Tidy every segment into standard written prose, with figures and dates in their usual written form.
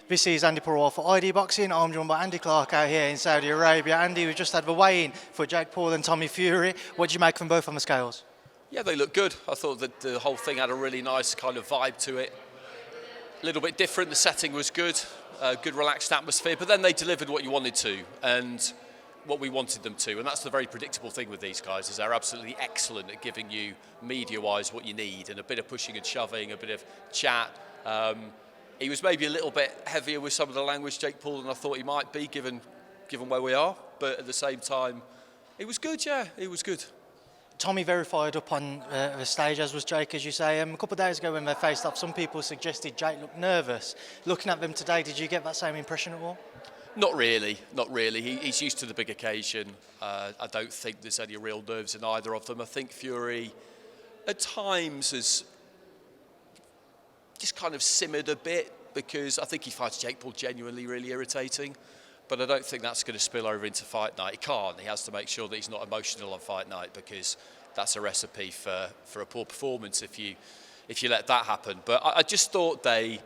This is Andi Purewal for ID Boxing. I'm joined by Andy Clarke out here in Saudi Arabia. Andy, we've just had the weigh-in for Jake Paul and Tommy Fury. What did you make from both on the scales? Yeah, they look good. I thought that the whole thing had a really nice kind of vibe to it. A little bit different. The setting was good, good relaxed atmosphere. But then they delivered what you wanted to and what we wanted them to. And that's the very predictable thing with these guys, is they're absolutely excellent at giving you media-wise what you need, and a bit of pushing and shoving, a bit of chat. He was maybe a little bit heavier with some of the language, Jake Paul, than I thought he might be, given where we are. But at the same time, it was good, yeah, it was good. Tommy very fired up on the stage, as was Jake, as you say. A couple of days ago when they faced off, some people suggested Jake looked nervous. Looking at them today, did you get that same impression at all? Not really, not really. He's used to the big occasion. I don't think there's any real nerves in either of them. I think Fury, at times, has just kind of simmered a bit, because I think he finds Jake Paul genuinely really irritating. But I don't think that's going to spill over into fight night. He can't. He has to make sure that he's not emotional on fight night, because that's a recipe for a poor performance if you let that happen. But I just thought they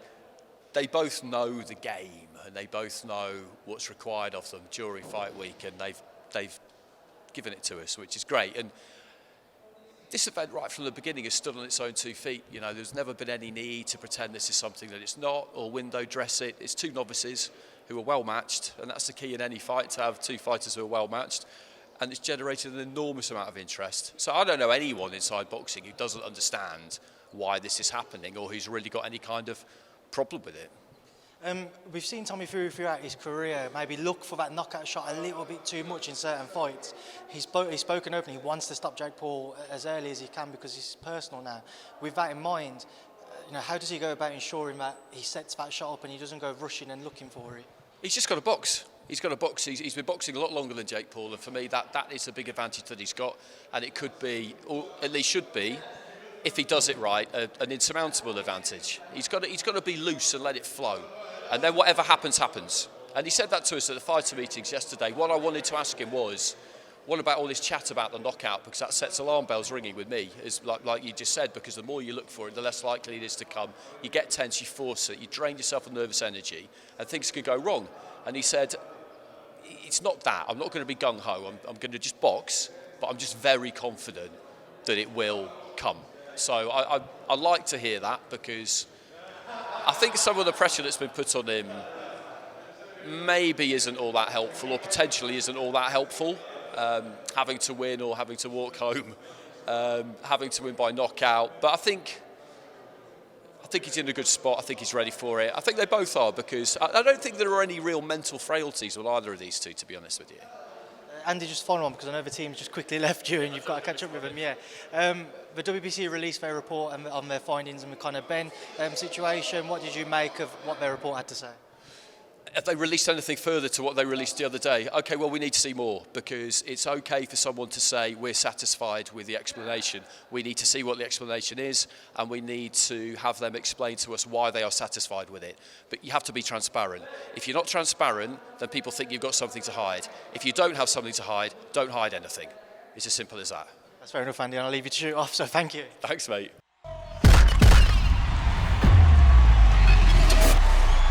both know the game, and they both know what's required of them during fight week, and they've given it to us, which is great. And this event, right from the beginning, has stood on its own 2 feet. You know, there's never been any need to pretend this is something that it's not, or window dress it. It's two novices who are well matched, and that's the key in any fight, to have two fighters who are well matched. And it's generated an enormous amount of interest. So I don't know anyone inside boxing who doesn't understand why this is happening, or who's really got any kind of problem with it. We've seen Tommy Fury throughout his career maybe look for that knockout shot a little bit too much in certain fights. He's spoken openly. He wants to stop Jake Paul as early as he can, because it's personal now. With that in mind, how does he go about ensuring that he sets that shot up and he doesn't go rushing and looking for it? He's just got to box. He's got to box. He's been boxing a lot longer than Jake Paul, and for me, that is a big advantage that he's got. And it could be, or at least should be, if he does it right, an insurmountable advantage. He's got to be loose and let it flow. And then whatever happens, happens. And he said that to us at the fighter meetings yesterday. What I wanted to ask him was, what about all this chat about the knockout? Because that sets alarm bells ringing with me, is like you just said, because the more you look for it, the less likely it is to come. You get tense, you force it, you drain yourself of nervous energy, and things could go wrong. And he said, it's not that. I'm not going to be gung-ho. I'm going to just box, but I'm just very confident that it will come. So I like to hear that, because I think some of the pressure that's been put on him maybe isn't all that helpful, or potentially isn't all that helpful. Having to win or having to walk home, having to win by knockout. But I think he's in a good spot. I think he's ready for it. I think they both are, because I don't think there are any real mental frailties with either of these two, to be honest with you. Andy, just follow on, because I know the team just quickly left you and you've got to catch up with them. Yeah, the WBC released their report on their findings on the Conor Benn situation. What did you make of what their report had to say? Have they released anything further to what they released the other day? Okay, well, we need to see more, because it's okay for someone to say we're satisfied with the explanation. We need to see what the explanation is, and we need to have them explain to us why they are satisfied with it. But you have to be transparent. If you're not transparent, then people think you've got something to hide. If you don't have something to hide, don't hide anything. It's as simple as that. That's fair enough, Andy, and I'll leave you to shoot off, so thank you. Thanks, mate.